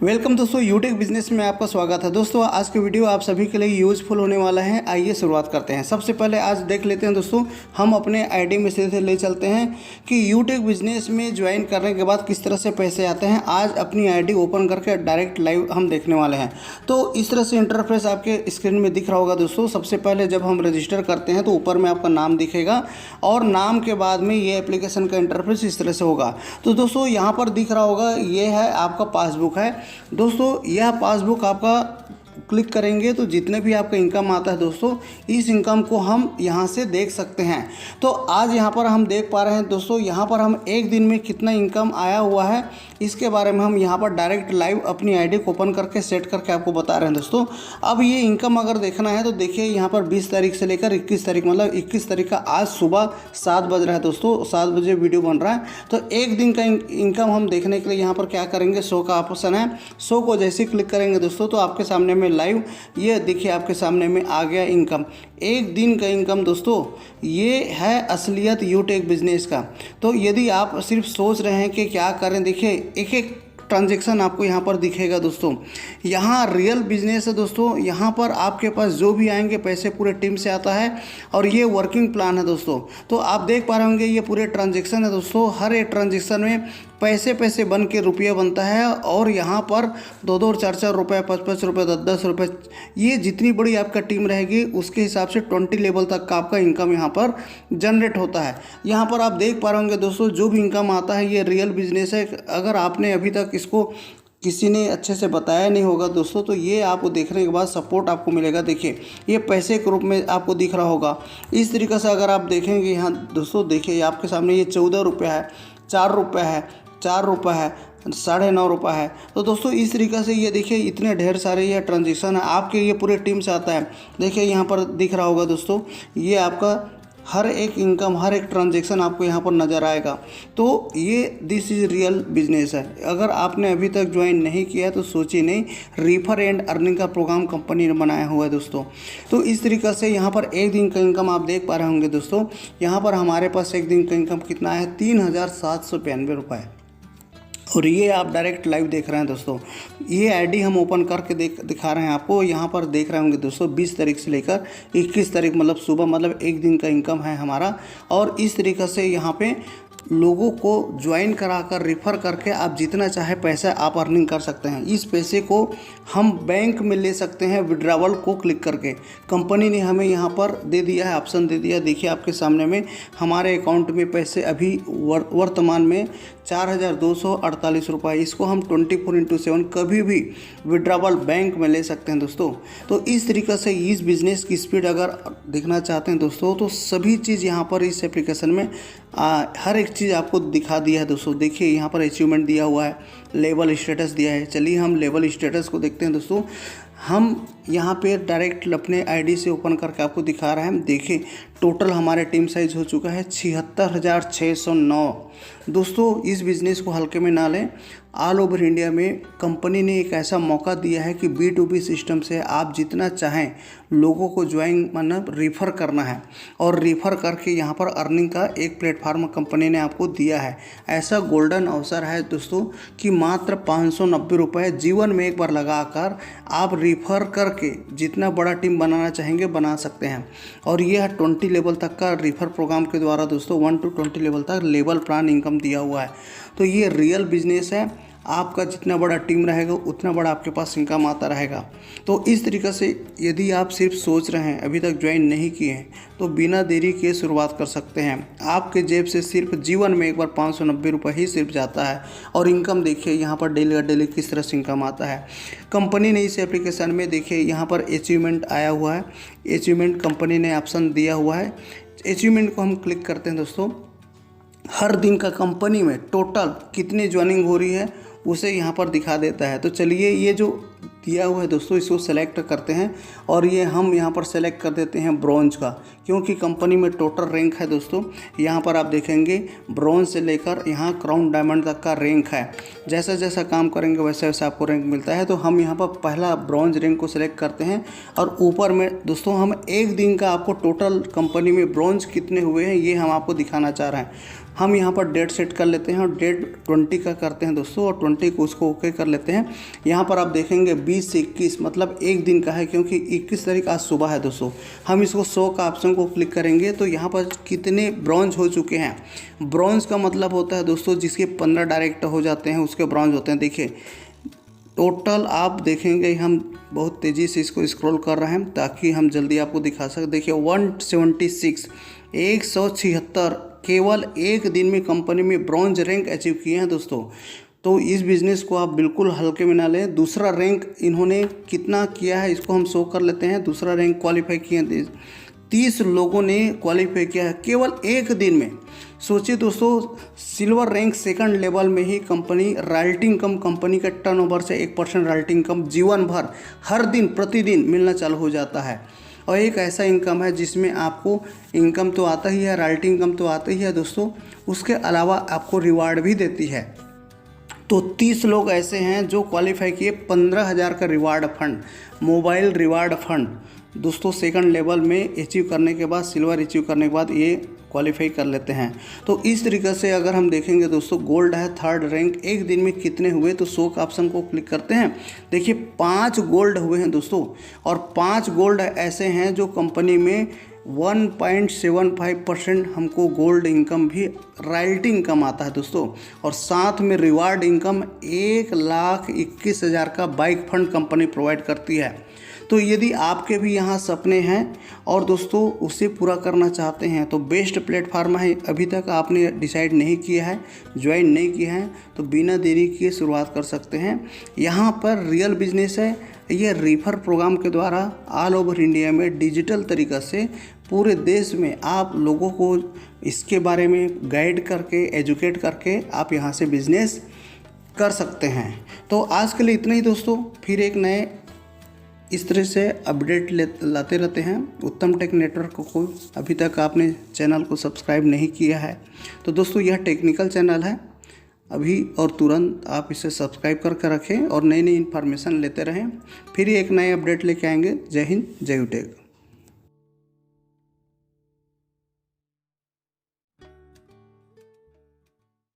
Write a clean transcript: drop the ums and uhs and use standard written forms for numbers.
Welcome दोस्तों, YouTube business में आपका स्वागत है। दोस्तों आज की वीडियो आप सभी के लिए यूज़फुल होने वाला है। आइए शुरुआत करते हैं। सबसे पहले आज देख लेते हैं दोस्तों, हम अपने आईडी में से ले चलते हैं कि यूट्यूब बिजनेस में ज्वाइन करने के बाद किस तरह से पैसे आते हैं। आज अपनी आईडी ओपन करके डायरेक्ट लाइव हम देखने वाले हैं। तो इस तरह से इंटरफेस आपके स्क्रीन में दिख रहा होगा दोस्तों। सबसे पहले जब हम रजिस्टर करते हैं तो ऊपर में आपका नाम दिखेगा और नाम के बाद में ये एप्लीकेशन का इंटरफेस इस तरह से होगा। तो दोस्तों यहाँ पर दिख रहा होगा, ये है आपका पासबुक है दोस्तों। यह पासबुक आपका क्लिक करेंगे तो जितने भी आपका इनकम आता है दोस्तों, इस इनकम को हम यहाँ से देख सकते हैं। तो आज यहाँ पर हम देख पा रहे हैं दोस्तों, यहाँ पर हम एक दिन में कितना इनकम आया हुआ है इसके बारे में हम यहाँ पर डायरेक्ट लाइव अपनी आईडी को ओपन करके सेट करके आपको बता रहे हैं दोस्तों। अब ये इनकम अगर देखना है तो देखिए यहाँ पर 20 तारीख से लेकर 21 तारीख, मतलब 21 तारीख का आज सुबह 7 बज रहा है दोस्तों, 7 बजे वीडियो बन रहा है। तो एक दिन का इनकम हम देखने के लिए यहाँ पर क्या करेंगे, शो का ऑप्शन है। शो को जैसे क्लिक करेंगे दोस्तों तो आपके सामने में लाइव ये देखिए आपके सामने में आ गया इनकम। एक दिन का इनकम दोस्तों, ये है असलियत यूट्यूब बिजनेस का। तो यदि आप सिर्फ सोच रहे हैं कि क्या करें, देखिए एक एक ट्रांजैक्शन आपको यहाँ पर दिखेगा दोस्तों। यहाँ रियल बिजनेस है दोस्तों। यहाँ पर आपके पास जो भी आएंगे पैसे पूरे टीम से आता है और ये वर्किंग प्लान है दोस्तों। तो आप देख पा रहे होंगे ये पूरे ट्रांजैक्शन है दोस्तों। हर एक ट्रांजैक्शन में पैसे बन के रुपया बनता है और यहाँ पर 2-2 4-4 रुपये, 5-5 रुपये, 10-10 रुपये, ये जितनी बड़ी आपका टीम रहेगी उसके हिसाब से 20 लेवल तक का आपका इनकम यहाँ पर जनरेट होता है। यहाँ पर आप देख पा रहे होंगे दोस्तों, जो भी इनकम आता है ये रियल बिजनेस है। अगर आपने अभी तक इसको किसी ने अच्छे से बताया नहीं होगा दोस्तों, तो ये आपको देखने के बाद सपोर्ट आपको मिलेगा। देखिए ये पैसे के रूप में आपको दिख रहा होगा। इस तरीके से अगर आप देखेंगे यहाँ दोस्तों, देखिए आपके सामने ये 14 रुपये है, 4 रुपये है, 4 रुपये है, 9.5 रुपये है। तो दोस्तों इस तरीके से ये देखिए इतने ढेर सारे ये ट्रांजेक्शन है आपके, ये पूरे टीम से आता है। देखिए यहाँ पर दिख रहा होगा दोस्तों, ये आपका हर एक इनकम, हर एक ट्रांजैक्शन आपको यहाँ पर नज़र आएगा। तो ये दिस इज़ रियल बिजनेस है। अगर आपने अभी तक ज्वाइन नहीं किया है तो सोचिए नहीं, रेफर एंड अर्निंग का प्रोग्राम कंपनी ने बनाया हुआ है दोस्तों। तो इस तरीके से यहाँ पर एक दिन का इनकम आप देख पा रहे होंगे दोस्तों। यहाँ पर हमारे पास एक दिन का इनकम कितना है, 3,792 रुपये। और ये आप डायरेक्ट लाइव देख रहे हैं दोस्तों। ये आईडी हम ओपन करके दिखा रहे हैं आपको। यहाँ पर देख रहे होंगे दोस्तों 20 तारीख से लेकर 21 तारीख, मतलब सुबह, मतलब एक दिन का इनकम है हमारा। और इस तरीक़े से यहाँ पे लोगों को ज्वाइन कराकर रेफ़र करके आप जितना चाहे पैसा आप अर्निंग कर सकते हैं। इस पैसे को हम बैंक में ले सकते हैं विड्रावल को क्लिक करके। कंपनी ने हमें यहाँ पर दे दिया है, ऑप्शन दे दिया। देखिए आपके सामने में हमारे अकाउंट में पैसे अभी वर्तमान में 4,248 रुपये। इसको हम 24/7 कभी भी विड्रावल बैंक में ले सकते हैं दोस्तों। तो इस तरीक़े से इस बिज़नेस की स्पीड अगर देखना चाहते हैं दोस्तों, तो सभी चीज़ यहाँ पर इस एप्लीकेशन में हर एक चीज़ आपको दिखा दिया है दोस्तों। देखिए यहाँ पर अचीवमेंट दिया हुआ है, लेवल स्टेटस दिया है। चलिए हम लेवल स्टेटस को देखते हैं दोस्तों। हम यहाँ पे डायरेक्ट अपने आईडी से ओपन करके आपको दिखा रहे हैं। देखिए टोटल हमारे टीम साइज हो चुका है 76,609 दोस्तों। इस बिज़नेस को हल्के में ना लें। ऑल ओवर इंडिया में कंपनी ने एक ऐसा मौका दिया है कि B2B सिस्टम से आप जितना चाहें लोगों को ज्वाइन, मतलब रेफ़र करना है और रेफ़र करके यहाँ पर अर्निंग का एक प्लेटफार्म कंपनी ने आपको दिया है। ऐसा गोल्डन अवसर है दोस्तों कि मात्र 590 रुपये जीवन में एक बार लगाकर आप रेफ़र करके जितना बड़ा टीम बनाना चाहेंगे बना सकते हैं। और ये है 20 लेवल तक का रेफ़र प्रोग्राम के द्वारा दोस्तों, 1 to 20 लेवल तक लेवल प्लान इनकम दिया हुआ है। तो ये रियल बिजनेस है। आपका जितना बड़ा टीम रहेगा उतना बड़ा आपके पास इनकम आता रहेगा। तो इस तरीक़े से यदि आप सिर्फ सोच रहे हैं, अभी तक ज्वाइन नहीं किए हैं, तो बिना देरी के शुरुआत कर सकते हैं। आपके जेब से सिर्फ जीवन में एक बार 590 रुपये ही सिर्फ जाता है। और इनकम देखिए यहाँ पर डेली का डेली किस तरह से इनकम आता है। कंपनी ने इस एप्लीकेशन में देखिए यहाँ पर अचीवमेंट आया हुआ है। अचीवमेंट कंपनी ने ऑप्शन दिया हुआ है। अचीवमेंट को हम क्लिक करते हैं दोस्तों। हर दिन का कंपनी में टोटल कितनी ज्वाइनिंग हो रही है उसे यहाँ पर दिखा देता है। तो चलिए ये जो दिया हुआ है दोस्तों, इसको सेलेक्ट करते हैं और ये हम यहाँ पर सेलेक्ट कर देते हैं ब्रॉन्ज का, क्योंकि कंपनी में टोटल रैंक है दोस्तों। यहाँ पर आप देखेंगे ब्रॉन्ज से लेकर यहाँ क्राउन डायमंड तक का रैंक है। जैसा जैसा काम करेंगे वैसे वैसे आपको रैंक मिलता है। तो हम यहाँ पर पहला ब्रॉन्ज रैंक को सिलेक्ट करते हैं और ऊपर में दोस्तों हम एक दिन का आपको टोटल कंपनी में ब्रॉन्ज कितने हुए हैं ये हम आपको दिखाना चाह रहे हैं। हम यहाँ पर डेट सेट कर लेते हैं और डेट 20 का करते हैं दोस्तों, और 20 को उसको ओके कर लेते हैं। यहाँ पर आप देखेंगे 20 से 21 मतलब एक दिन का है, क्योंकि 21 तारीख आज सुबह है दोस्तों। हम इसको 100 का ऑप्शन को क्लिक करेंगे तो यहाँ पर कितने ब्रॉन्ज हो चुके हैं। ब्रॉन्ज का मतलब होता है दोस्तों जिसके 15 डायरेक्ट हो जाते हैं उसके ब्रॉन्ज होते हैं। देखिए टोटल आप देखेंगे, हम बहुत तेज़ी से इसको स्क्रॉल कर रहे हैं ताकि हम जल्दी आपको दिखा सकें। देखिए 176 176 केवल एक दिन में कंपनी में ब्रॉन्ज रैंक अचीव किए हैं दोस्तों। तो इस बिज़नेस को आप बिल्कुल हल्के में ना लें। दूसरा रैंक इन्होंने कितना किया है इसको हम शो कर लेते हैं। दूसरा रैंक क्वालिफाई किए 30 लोगों ने क्वालिफाई किया है केवल एक दिन में। सोचिए दोस्तों, सिल्वर रैंक सेकंड लेवल में ही कंपनी रॉयल्टी इनकम, कंपनी का टर्नओवर से 1% रॉयल्टी इनकम जीवन भर हर दिन प्रतिदिन मिलना चालू हो जाता है। और एक ऐसा इनकम है जिसमें आपको इनकम तो आता ही है, रॉयल्टी इनकम तो आती ही है दोस्तों, उसके अलावा आपको रिवार्ड भी देती है। तो 30 लोग ऐसे हैं जो क्वालिफाई किए 15,000 का reward fund, mobile reward fund दोस्तों सेकंड लेवल में अचीव करने के बाद, सिल्वर अचीव करने के बाद ये क्वालिफाई कर लेते हैं। तो इस तरीके से अगर हम देखेंगे दोस्तों, गोल्ड है थर्ड रैंक, एक दिन में कितने हुए तो 100 का ऑप्शन को क्लिक करते हैं। देखिए 5 गोल्ड हुए हैं दोस्तों, और 5 गोल्ड ऐसे हैं जो कंपनी में 1.75% हमको गोल्ड इनकम भी रॉयल्टी इनकम आता है दोस्तों, और साथ में रिवार्ड इनकम 1,21,000 का बाइक फंड कंपनी प्रोवाइड करती है। तो यदि आपके भी यहाँ सपने हैं और दोस्तों उसे पूरा करना चाहते हैं तो बेस्ट प्लेटफार्म है। अभी तक आपने डिसाइड नहीं किया है, ज्वाइन नहीं किया है, तो बिना देरी किए शुरुआत कर सकते हैं। यहाँ पर रियल बिजनेस है, ये रेफर प्रोग्राम के द्वारा ऑल ओवर इंडिया में डिजिटल तरीक़ा से पूरे देश में आप लोगों को इसके बारे में गाइड करके, एजुकेट करके आप यहाँ से बिजनेस कर सकते हैं। तो आज के लिए इतना ही दोस्तों, फिर एक नए इस तरह से अपडेट लाते रहते हैं। उत्तम टेक नेटवर्क को अभी तक आपने चैनल को सब्सक्राइब नहीं किया है तो दोस्तों यह टेक्निकल चैनल है, अभी और तुरंत आप इसे सब्सक्राइब करके रखें और नई नई इन्फॉर्मेशन लेते रहें। फिर एक नए अपडेट लेके आएंगे। जय हिंद, जय टेक।